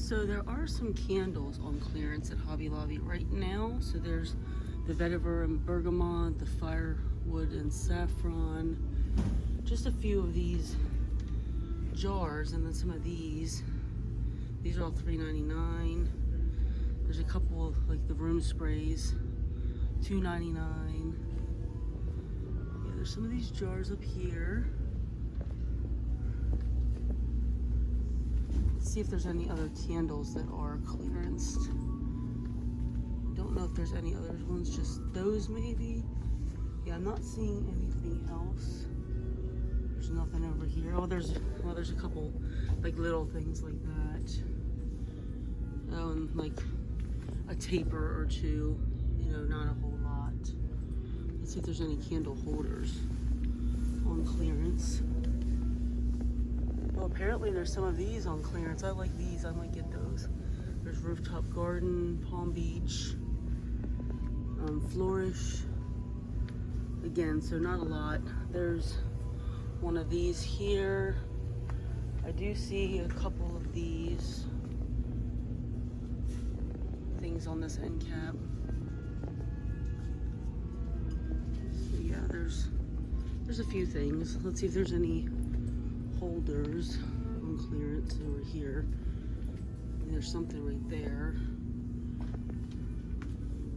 So there are some candles on clearance at Hobby Lobby right now. So there's the vetiver and bergamot, the firewood and saffron, just a few of these jars, and then some of these. These are all $3.99. There's a couple of, like the room sprays, $2.99. Yeah, there's some of these jars up here. Let's see if there's any other candles that are clearanced. Don't know if there's any other ones, just those maybe. Yeah, I'm not seeing anything else. There's nothing over here. Oh, there's a couple like little things like that. Oh, and like a taper or two, you know, not a whole lot. Let's see if there's any candle holders on clearance. Well, apparently there's some of these on clearance. I like these, I might get those. There's Rooftop Garden, Palm Beach, Flourish. Again, so not a lot. There's one of these here. I do see a couple of these things on this end cap. So yeah, there's a few things. Let's see if there's any holders on clearance over here. There's something right there.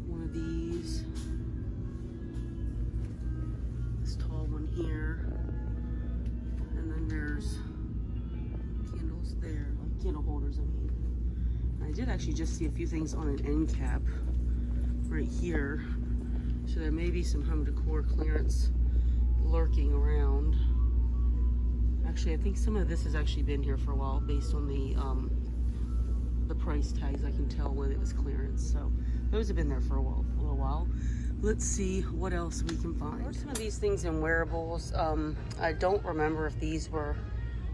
One of these. This tall one here. And then there's candles there, like candle holders, I mean. I did actually just see a few things on an end cap right here. So there may be some home decor clearance lurking around. Actually, I think some of this has actually been here for a while based on the price tags. I can tell when it was clearance. So those have been there for a little while. Let's see what else we can find. There are some of these things in wearables. I don't remember if these were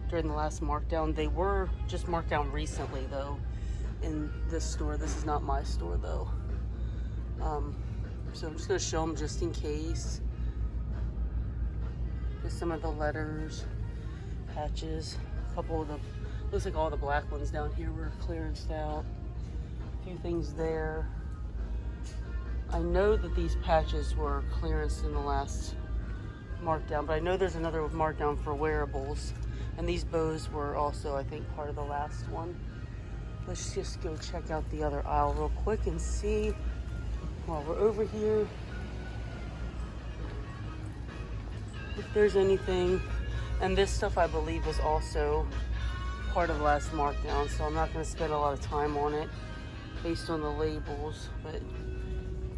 during the last markdown. They were just marked down recently though in this store. This is not my store though. So I'm just gonna show them just in case. Just some of the letters, patches, a couple of the, looks like all the black ones down here were clearanced out. A few things there. I know that these patches were clearanced in the last markdown, but I know there's another markdown for wearables. And these bows were also, I think, part of the last one. Let's just go check out the other aisle real quick and see while we're over here if there's anything. And this stuff, I believe, was also part of the last markdown, so I'm not going to spend a lot of time on it based on the labels. But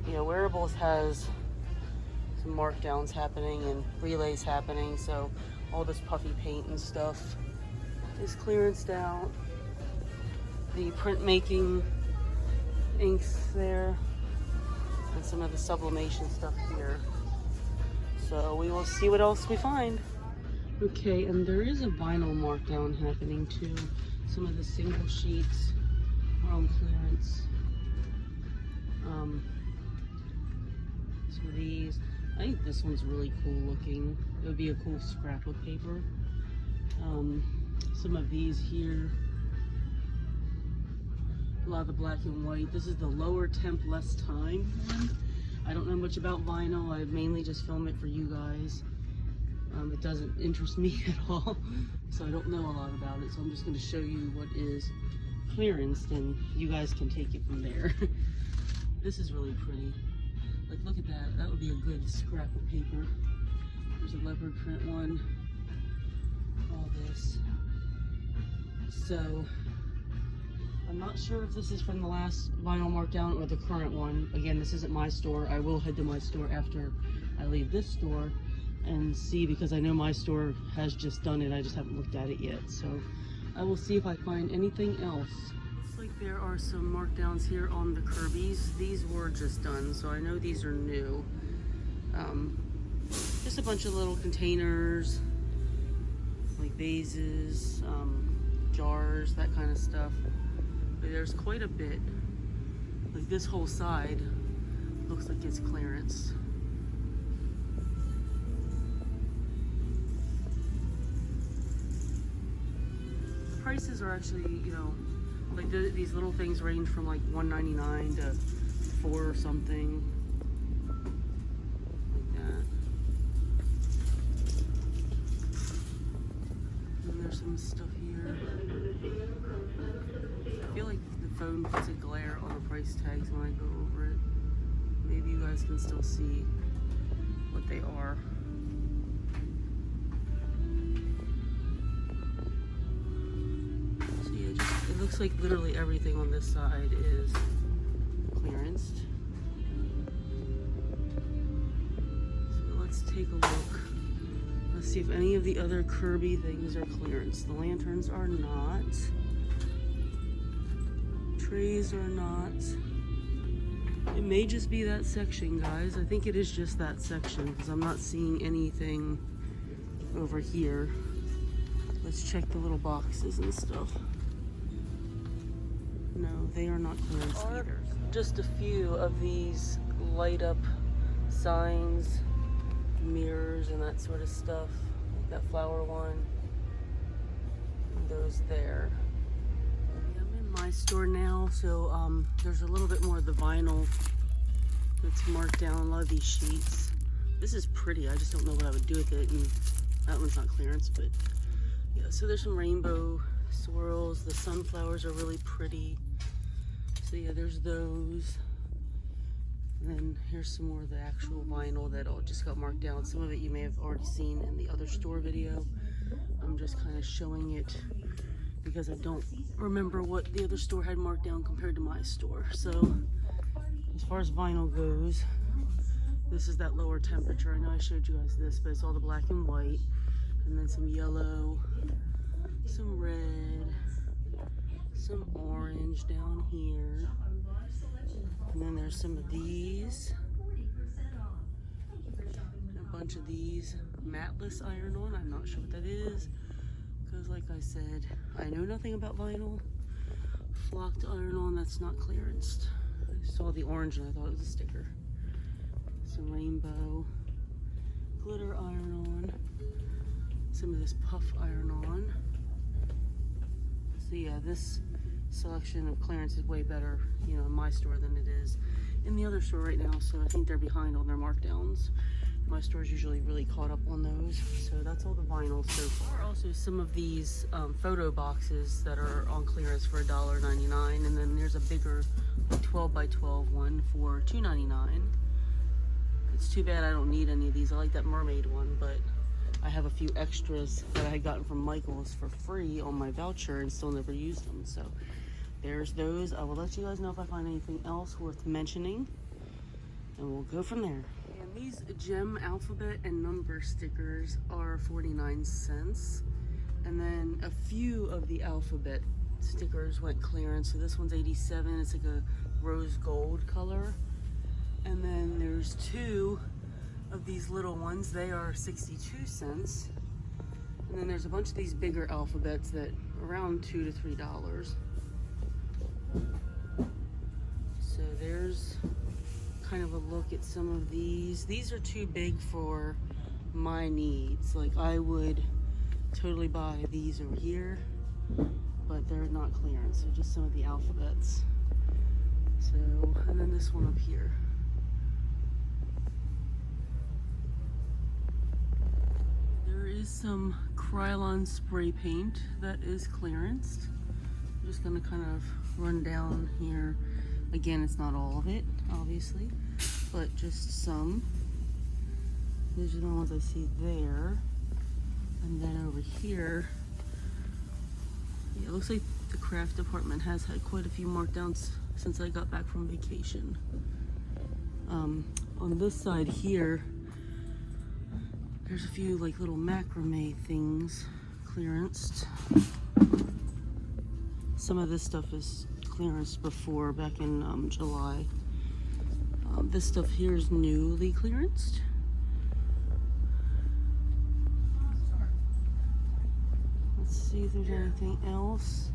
you know, wearables has some markdowns happening and relays happening, so all this puffy paint and stuff is clearanced out. The printmaking inks there, and some of the sublimation stuff here. So we will see what else we find. Okay, and there is a vinyl markdown happening too. Some of the single sheets are on clearance. Some of these, I think this one's really cool looking. It would be a cool scrapbook paper. Some of these here, a lot of the black and white. This is the lower temp, less time one. I don't know much about vinyl. I mainly just film it for you guys. It doesn't interest me at all, so I don't know a lot about it. So I'm just going to show you what is clearanced, and you guys can take it from there. This is really pretty. Like, look at that. That would be a good scrap of paper. There's a leopard print one. All this. So I'm not sure if this is from the last vinyl markdown or the current one. Again, this isn't my store. I will head to my store after I leave this store and see, because I know my store has just done it. I just haven't looked at it yet. So I will see if I find anything else. Looks like there are some markdowns here on the Kirby's. These were just done, so I know these are new. Just a bunch of little containers, like vases, jars, that kind of stuff. But there's quite a bit. Like this whole side looks like it's clearance. The prices are actually, you know, like these little things range from like $1.99 to $4 or something. Like that. And there's some stuff here. I feel like the phone puts a glare on the price tags when I go over it. Maybe you guys can still see what they are. So yeah, just, it looks like literally everything on this side is clearanced. So let's take a look. Let's see if any of the other Kirby things are clearance. The lanterns are not. Trays are not. It may just be that section, guys. I think it is just that section because I'm not seeing anything over here. Let's check the little boxes and stuff. No, they are not clearance either. Just a few of these light up signs, mirrors, and that sort of stuff. Like that flower one. And those there. My store now, so there's a little bit more of the vinyl that's marked down. A lot of these sheets. This is pretty. I just don't know what I would do with it, and that one's not clearance, but yeah. So there's some rainbow swirls. The sunflowers are really pretty. So yeah, there's those. And then here's some more of the actual vinyl that all just got marked down. Some of it you may have already seen in the other store video. I'm just kind of showing it because I don't remember what the other store had marked down compared to my store. So as far as vinyl goes, this is that lower temperature. I know I showed you guys this, but it's all the black and white, and then some yellow, some red, some orange down here, and then there's some of these, a bunch of these matless iron-on. I'm not sure what that is, because like I said, I know nothing about vinyl. Flocked iron-on, that's not clearanced. I saw the orange and I thought it was a sticker. Some rainbow glitter iron-on. Some of this puff iron-on. So yeah, this selection of clearance is way better, you know, in my store than it is in the other store right now. So I think they're behind on their markdowns. My store's usually really caught up on those. So that's all the vinyl so far. Also some of these photo boxes that are on clearance for $1.99, and then there's a bigger 12 by 12 one for $2.99. It's too bad I don't need any of these. I like that mermaid one, but I have a few extras that I had gotten from Michael's for free on my voucher and still never used them. So there's those. I will let you guys know if I find anything else worth mentioning, and we'll go from there. And these gem alphabet and number stickers are 49 cents. And then a few of the alphabet stickers went clearance. So this one's 87. It's like a rose gold color. And then there's two of these little ones. They are 62 cents. And then there's a bunch of these bigger alphabets that are around $2 to $3. So there's kind of a look at some of these. These are too big for my needs. Like I would totally buy these over here, but they're not clearance. So just some of the alphabets. So, and then this one up here. There is some Krylon spray paint that is clearanced. I'm just gonna kind of run down here. Again, it's not all of it, obviously, but just some. These are the ones I see there. And then over here, yeah, it looks like the craft department has had quite a few markdowns since I got back from vacation. On this side here, there's a few like little macrame things clearanced. Some of this stuff is clearanced before, back in July. This stuff here is newly clearanced. Let's see if there's anything else.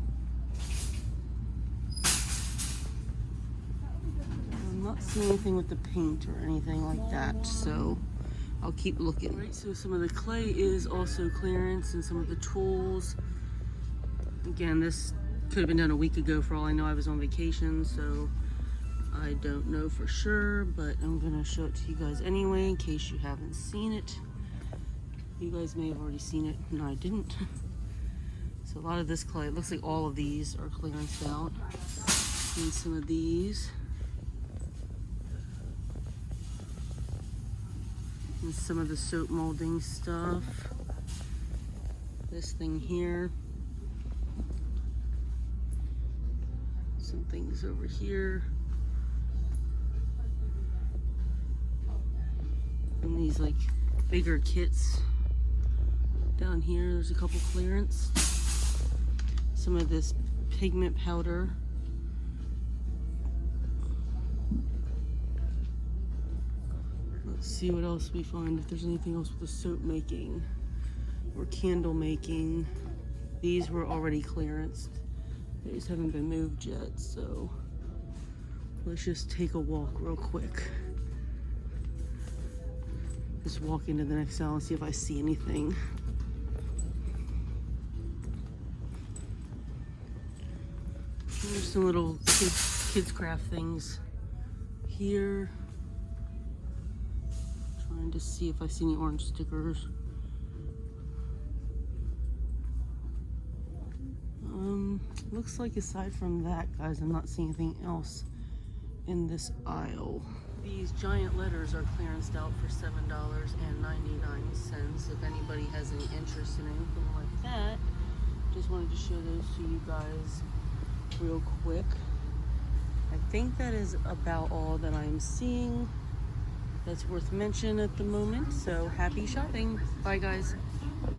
I'm not seeing anything with the paint or anything like that, so I'll keep looking. Right, so some of the clay is also clearance, and some of the tools. Again, this Could have been done a week ago for all I know. I was on vacation, so I don't know for sure, but I'm gonna show it to you guys anyway in case you haven't seen it. You guys may have already seen it, and I didn't. So a lot of this clay, it looks like all of these are clearanced out. And some of these. And some of the soap molding stuff. This thing here. Some things over here. And these like bigger kits. Down here, there's a couple clearance. Some of this pigment powder. Let's see what else we find, if there's anything else with the soap making or candle making. These were already clearanced. They just haven't been moved yet, so let's just take a walk real quick. Just walk into the next aisle and see if I see anything. There's some little kids craft things here. Trying to see if I see any orange stickers. Looks like aside from that, guys, I'm not seeing anything else in this aisle. These giant letters are clearanced out for $7.99. If anybody has any interest in anything like that, just wanted to show those to you guys real quick. I think that is about all that I'm seeing that's worth mention at the moment. So happy shopping. Bye, guys.